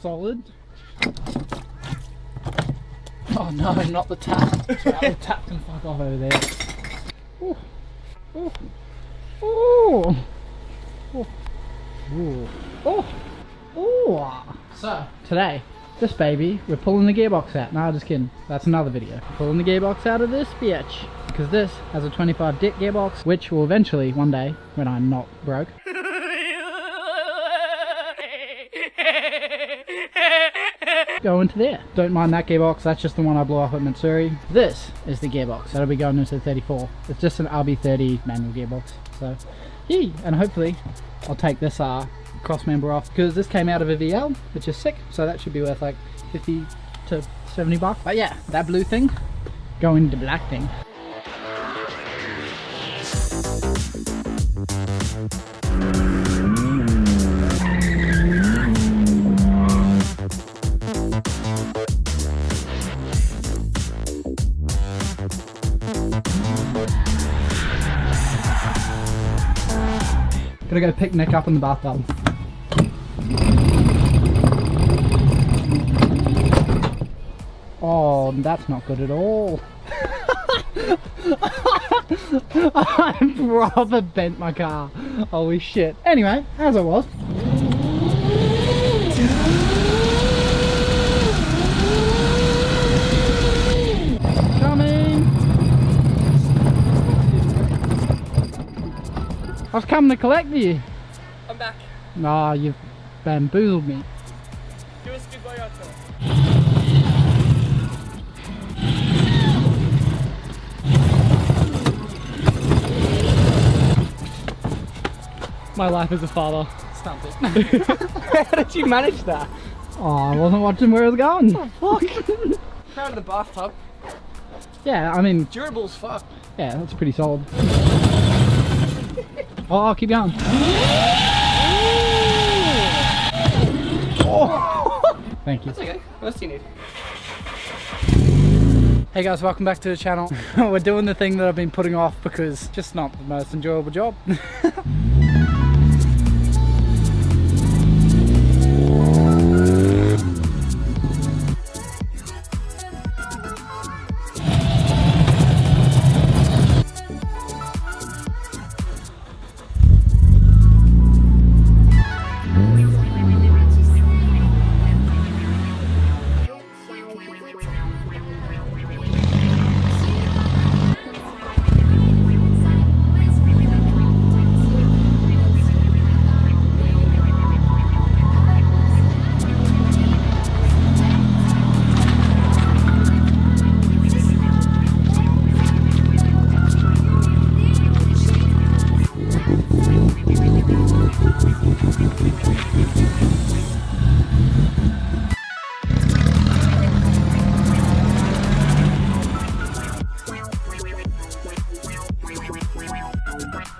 solid. Oh no, not the tap. The tap can fuck off over there. Ooh. Ooh. Ooh. Ooh. Ooh. Ooh. Ooh. So, today, this baby, we're pulling the gearbox out. No, just kidding. That's another video. Pulling the gearbox out of this bitch. Because this has a 25 dick gearbox, which will eventually, one day, when I'm not broke, go into there. Don't mind that gearbox, that's just the one I blew off at Matsuri. This is the gearbox that'll be going into the 34. It's just an RB30 manual gearbox. So, yeah, and hopefully I'll take this cross member off, because this came out of a VL, which is sick, so that should be worth like 50 to 70 bucks. But yeah, that blue thing going to black thing. Gotta go pick Nick up in the bathtub. Oh, that's not good at all. I proper bent my car. Holy shit. Anyway, as it was. Coming. I was coming to collect you. I'm back. Nah, you've bamboozled me. Give us a good boy out there. My life as a father. Stamp it. How did you manage that? Oh, I wasn't watching where it was going. Oh, fuck. Proud of the bathtub. Yeah, I mean, Durable as fuck. yeah, that's pretty solid. Oh, keep going. Oh. Thank you. That's okay. What else do you need? Hey guys, welcome back to the channel. We're doing the thing that I've been putting off because it's just not the most enjoyable job.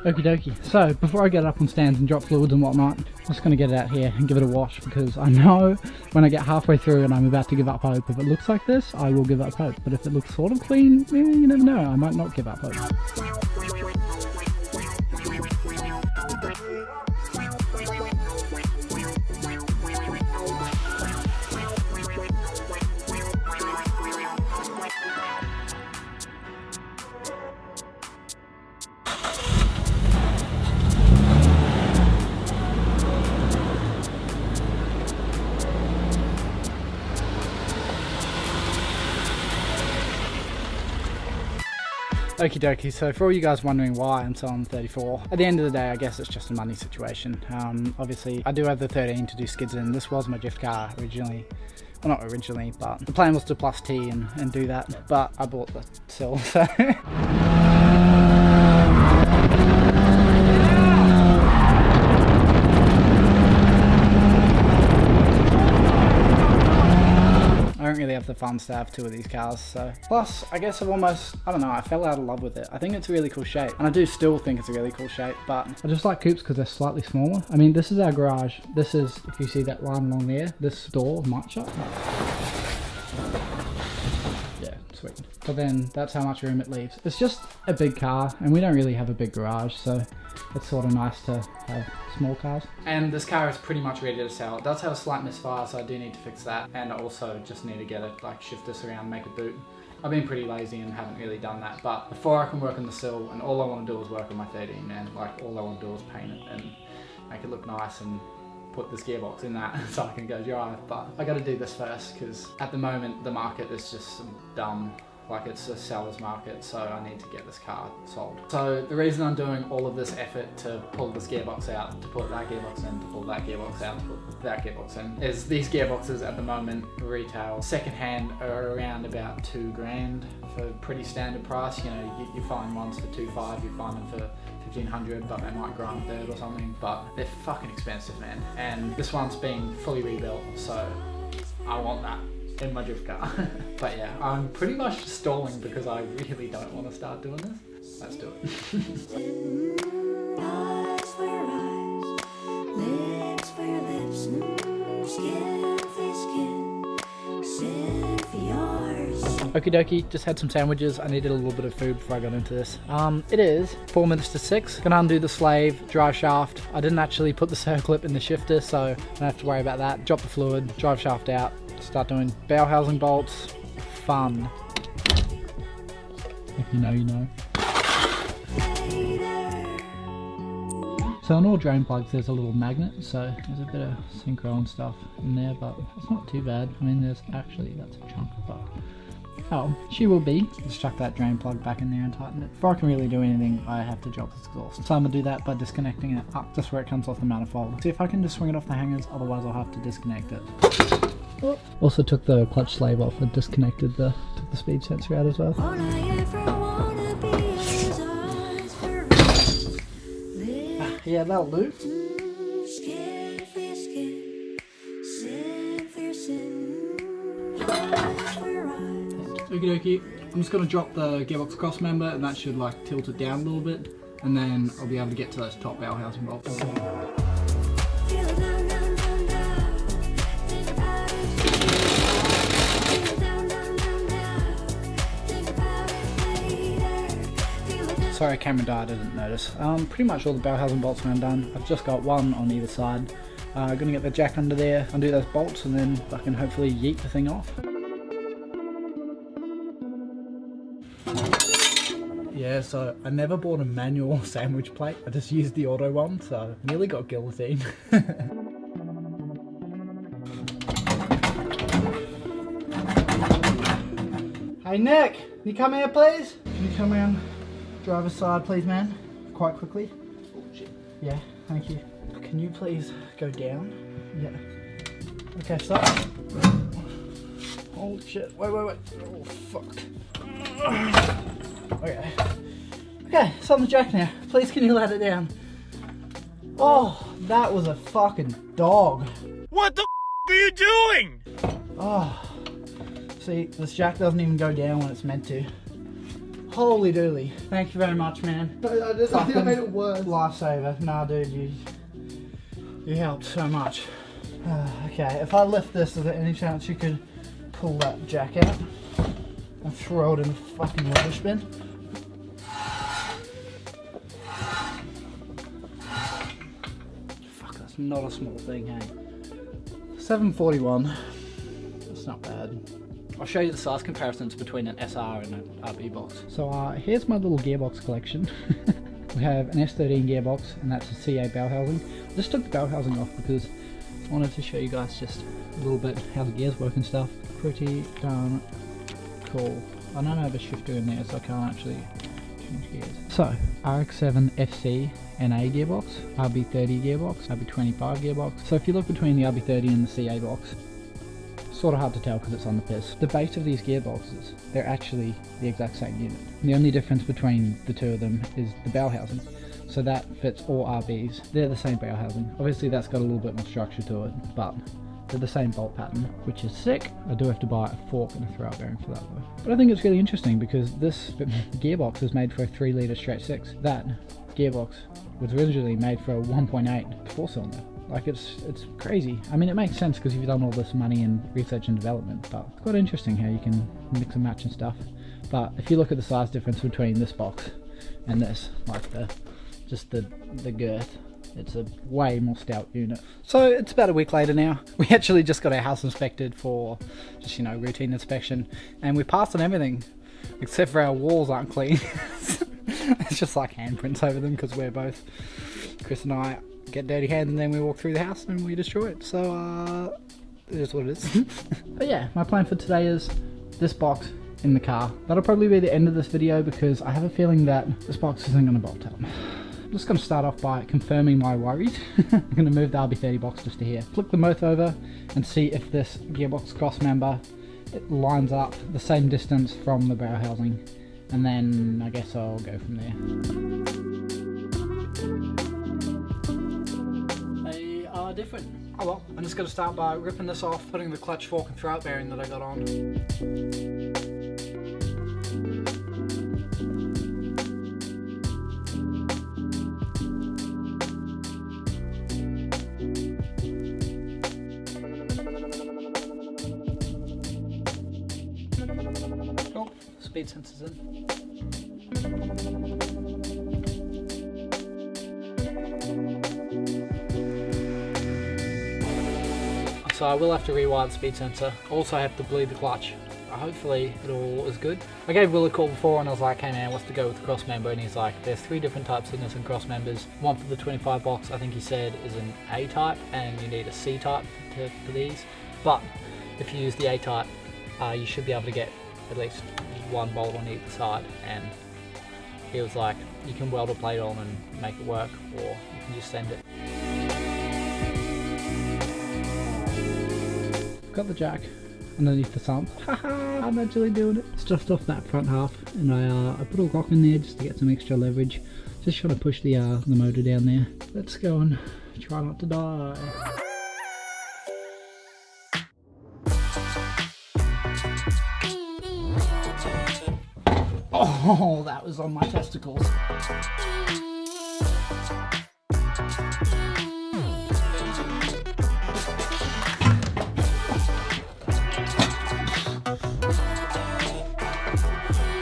Okie dokie. So, before I get up on stands and drop fluids and whatnot, I'm just going to get it out here and give it a wash, because I know when I get halfway through and I'm about to give up hope, if it looks like this, I will give up hope. But if it looks sort of clean, you never know, I might not give up hope. Okie dokie, so for all you guys wondering why I'm selling the 34, at the end of the day I guess it's just a money situation. Obviously I do have the 13 to do skids in. This was my drift car originally, well not originally, but the plan was to plus T and do that, but I bought the Sil, so I don't really have the funds to have two of these cars, so. Plus, I guess I don't know, I fell out of love with it. I think it's a really cool shape, and I do still think it's a really cool shape, but I just like coupes because they're slightly smaller. I mean, this is our garage. This is, if you see that line along there, this door might shut. Yeah, sweet. but then that's how much room it leaves. It's just a big car, and we don't really have a big garage, so it's sort of nice to have small cars. And this car is pretty much ready to sell. It does have a slight misfire, so I do need to fix that, and I also just need to get it, like, shift this around, make a boot. I've been pretty lazy and haven't really done that, but before I can work on the sill, and all I want to do is work on my 13, man. Like, all I want to do is paint it and make it look nice and put this gearbox in that so I can go drive. But I got to do this first, because at the moment the market is just dumb. Like, it's a seller's market, so I need to get this car sold. So the reason I'm doing all of this effort to pull this gearbox out, to put that gearbox in, to pull that gearbox out, to put that gearbox in, is these gearboxes at the moment retail secondhand are around about $2,000 for pretty standard price. You know, you find ones for $2,500, you find them for $1,500, but they might grind a third or something. But they're fucking expensive, man. And this one's been fully rebuilt, so I want that in my drift car. But yeah, I'm pretty much stalling because I really don't want to start doing this. Let's do it. Okie dokie, just had some sandwiches. I needed a little bit of food before I got into this. It is 4 minutes to 6. Gonna undo the slave, drive shaft. I didn't actually put the circle clip in the shifter, so I don't have to worry about that. Drop the fluid, drive shaft out, start doing bow housing bolts. Fun. If you know, you know. So on all drain plugs there's a little magnet, so there's a bit of synchro and stuff in there, but it's not too bad. I mean, that's a chunk, but oh, she will be. Just chuck that drain plug back in there and tighten it. Before I can really do anything, I have to drop this exhaust. So I'm gonna do that by disconnecting it up just where it comes off the manifold. See if I can just swing it off the hangers, otherwise I'll have to disconnect it. Also took the clutch slave off and disconnected took the speed sensor out as well. Yeah, that'll do. Okie dokie. I'm just going to drop the gearbox cross member, and that should like tilt it down a little bit, and then I'll be able to get to those top bow housing bolts. Sorry, camera died, I didn't notice. Pretty much all the bow housing bolts are undone. I've just got one on either side. Gonna get the jack under there, undo those bolts, and then I can hopefully yeet the thing off. Yeah, so I never bought a manual sandwich plate. I just used the auto one, so I nearly got guillotine. Hey Nick, can you come here please? Can you come around driver's side please, man? Quite quickly. Oh shit. Yeah, thank you. Can you please go down? Yeah. Okay, stop. Oh shit, wait. Oh fuck. Okay. Okay, it's on the jack now. Please can you let it down? Oh, that was a fucking dog. What the f are you doing? Oh. See, this jack doesn't even go down when it's meant to. Holy dooly. Thank you very much, man. I think I made it worse. Lifesaver. Nah, dude, you helped so much. Okay, if I lift this, is there any chance you could pull that jack out and throw it in the fucking rubbish bin? Fuck, that's not a small thing, hey? 741. That's not bad. I'll show you the size comparisons between an SR and an RB box. So here's my little gearbox collection. We have an S13 gearbox, and that's a CA bow housing. I just took the bow housing off because I wanted to show you guys just a little bit how the gears work and stuff. Pretty darn cool. I don't have a shifter in there, so I can't actually change gears. So, RX-7 FC NA gearbox, RB30 gearbox, RB25 gearbox. So if you look between the RB30 and the CA box, sort of hard to tell because it's on the piss. The base of these gearboxes, they're actually the exact same unit. The only difference between the two of them is the bow housing. So that fits all RBs. They're the same bow housing. Obviously that's got a little bit more structure to it, but they're the same bolt pattern, which is sick. I do have to buy a fork and a throwout bearing for that though. But I think it's really interesting because this gearbox is made for a 3 litre straight 6. That gearbox was originally made for a 1.8 4-cylinder. Like it's crazy. I mean, it makes sense because you've done all this money in research and development, but it's quite interesting how you can mix and match and stuff. But if you look at the size difference between this box and this, like just the girth, it's a way more stout unit. So it's about a week later now. We actually just got our house inspected for just, you know, routine inspection, and we passed on everything except for our walls aren't clean. It's just like handprints over them because we're both, Chris and I, get dirty hands and then we walk through the house and we destroy it. So it is what it is. But yeah, my plan for today is this box in the car. That'll probably be the end of this video because I have a feeling that this box isn't going to bolt up. I'm just going to start off by confirming my worries. I'm going to move the RB30 box just to here. Flip them both over and see if this gearbox cross member, it lines up the same distance from the barrel housing. And then I guess I'll go from there. They are different. Oh well, I'm just going to start by ripping this off, putting the clutch fork and throwout bearing that I got on. Oh, speed sensors in. So I will have to rewire the speed sensor. Also have to bleed the clutch. Hopefully it all is good. I gave Will a call before and I was like, hey man, what's to go with the cross member? And he's like, there's 3 different types of Nissan cross members. One for the 25 box, I think he said, is an A type, and you need a C type for these. But if you use the A type, you should be able to get at least 1 bolt on either side. And he was like, you can weld a plate on and make it work, or you can just send it. Got the jack underneath the sump. Haha, I'm actually doing it. It's just off that front half, and I put a rock in there just to get some extra leverage. Just trying to push the motor down there. Let's go and try not to die. Oh, that was on my testicles.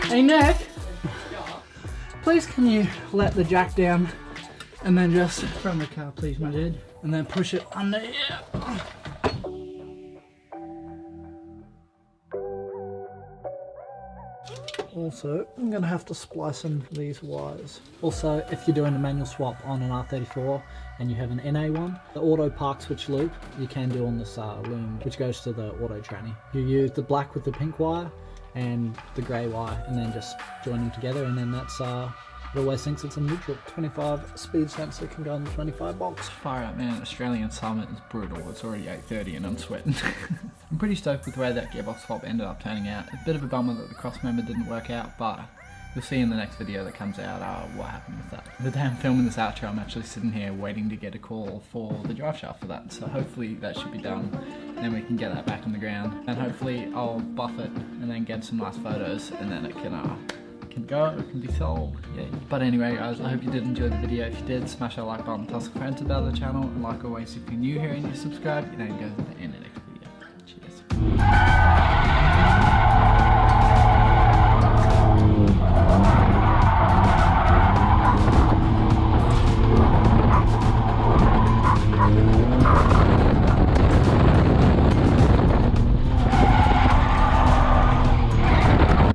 Hey Nick, please can you let the jack down and then just from the car, please my dude, and then push it under here. Also, I'm going to have to splice in these wires. Also, if you're doing a manual swap on an R34 and you have an NA one, the auto park switch loop you can do on this loom, which goes to the auto tranny. You use the black with the pink wire and the grey wire, and then just join them together, and then that's it always thinks it's a neutral. 25 speed sensor can go on the 25 box. Fire out man, Australian summer is brutal. It's already 8:30 and I'm sweating. I'm pretty stoked with the way that gearbox swap ended up turning out. A bit of a bummer that the cross member didn't work out, but you'll see in the next video that comes out what happened with that. The day I'm filming this outro, I'm actually sitting here waiting to get a call for the drive shaft for that, so hopefully that should be done, and then we can get that back on the ground, and hopefully I'll buff it and then get some nice photos, and then it can go, it can be sold, yay. But anyway guys, I hope you did enjoy the video. If you did, smash that like button, tell some friends about the channel, and like always, if you're new here and you subscribe, you know, go to the end of the next video. Cheers.